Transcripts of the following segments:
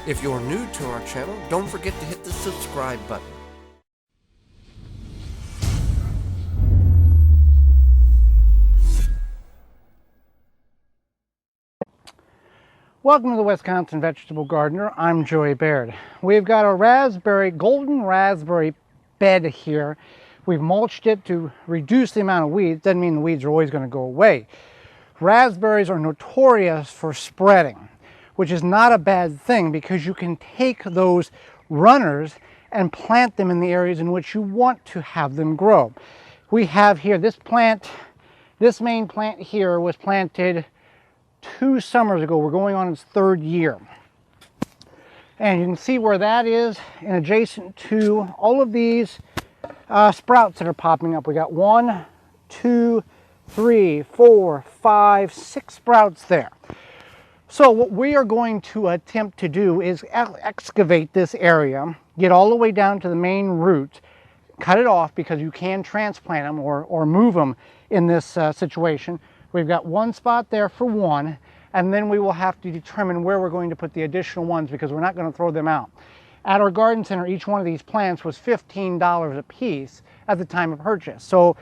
If you're new to our channel, don't forget to hit the subscribe button. Welcome to the Wisconsin Vegetable Gardener. I'm Joey Baird. We've got a golden raspberry bed here. We've mulched it to reduce the amount of weeds. Doesn't mean the weeds are always going to go away. Raspberries are notorious for spreading, which is not a bad thing because you can take those runners and plant them in the areas in which you want to have them grow. We have here this main plant here was planted 2 summers ago. We're going on its 3rd year. And you can see where that is, and adjacent to all of these sprouts that are popping up. We got 1, 2, 3, 4, 5, 6 sprouts there. So what we are going to attempt to do is excavate this area, get all the way down to the main root, cut it off because you can transplant them or move them in this situation. We've got 1 spot there for 1, and then we will have to determine where we're going to put the additional ones because we're not going to throw them out. At our garden center, each one of these plants was $15 a piece at the time of purchase. So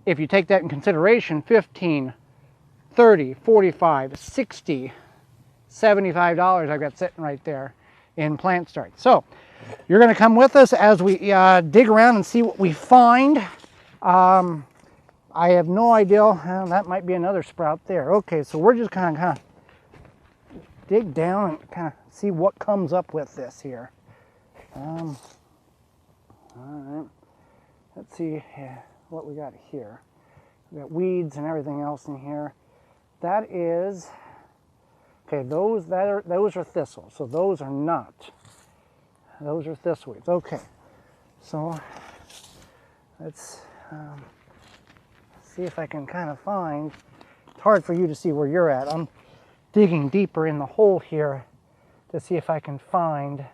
if you take that in consideration, 15, 30, 45, 60, $75 I've got sitting right there in plant starts. So you're going to come with us as we dig around and see what we find. I have no idea. That might be another sprout there. Okay, so we're just kind of dig down and kind of see what comes up with this here. All right, let's see what we got here. We got weeds and everything else in here. That is okay. Those are thistles. So those are not. Those are thistleweeds. Okay, so let's see if I can kind of find. It's hard for you to see where you're at. I'm digging deeper in the hole here to see if I can find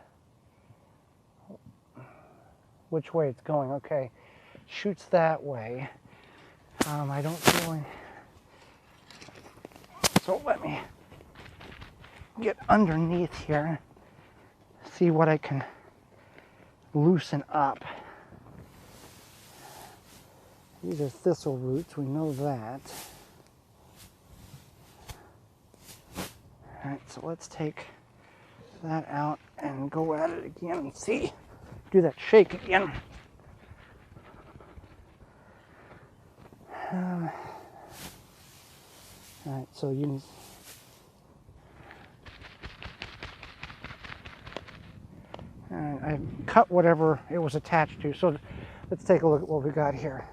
which way it's going. Okay, shoots that way. I don't really. So let me get underneath here, see what I can loosen up. These are thistle roots, we know that. All right, so let's take that out and go at it again and see. Do that shake again. All right, so you I cut whatever it was attached to. So let's take a look at what we got here.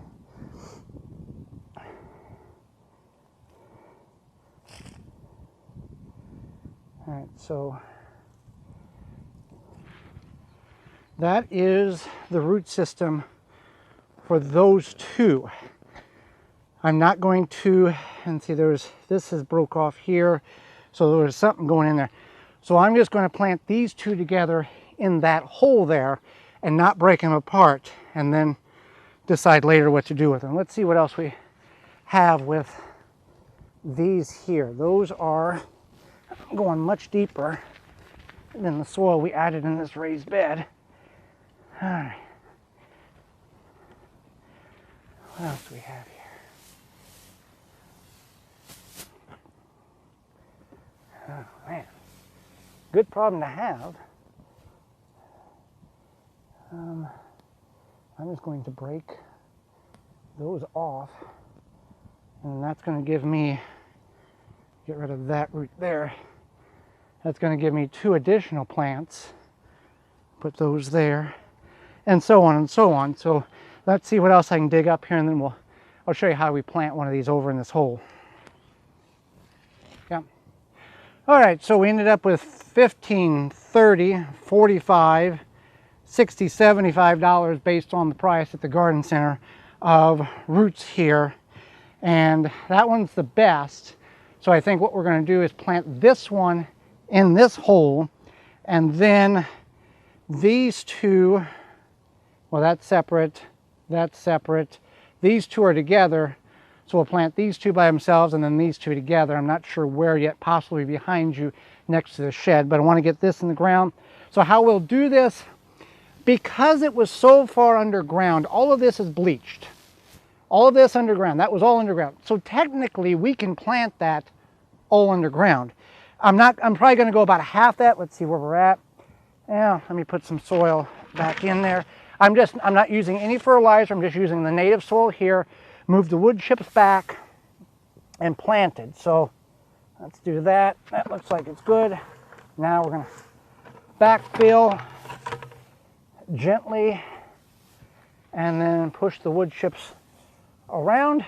All right, so that is the root system for those 2. I'm not going to, and see this is broke off here, so there's something going in there. So I'm just going to plant these 2 together in that hole there and not break them apart, and then decide later what to do with them. Let's see what else we have with these here. Those are going much deeper than the soil we added in this raised bed. All right. What else do we have here? Oh man, good problem to have. I'm just going to break those off, and that's going to give me, get rid of that root there. That's going to give me 2 additional plants. Put those there, and so on and so on. So let's see what else I can dig up here, and then I'll show you how we plant one of these over in this hole. Yeah. All right, so we ended up with 15, 30, 45, 60, $75 based on the price at the garden center of roots here. And that one's the best. So I think what we're going to do is plant this one in this hole, and then these 2, well, that's separate, these 2 are together, So we'll plant these two by themselves and then these two together. I'm not sure where yet, possibly behind you next to the shed, but I want to get this in the ground. So how we'll do this, because it was so far underground, all of this is bleached. All of this underground, that was all underground. So technically we can plant that all underground. I'm probably going to go about half that. Let's see where we're at. Yeah, let me put some soil back in there. I'm not using any fertilizer. I'm just using the native soil here. Move the wood chips back and planted. So let's do that. That looks like it's good. Now we're going to backfill gently and then push the wood chips around.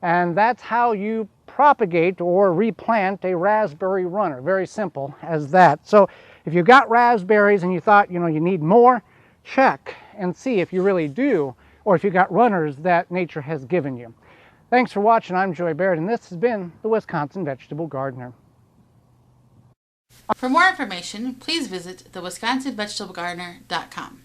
And that's how you propagate or replant a raspberry runner. Very simple as that. So if you got raspberries and you thought, you need more, check and see if you really do, or if you got runners that nature has given you. Thanks for watching. I'm Joy Baird, and this has been the Wisconsin Vegetable Gardener. For more information, please visit thewisconsinvegetablegardener.com.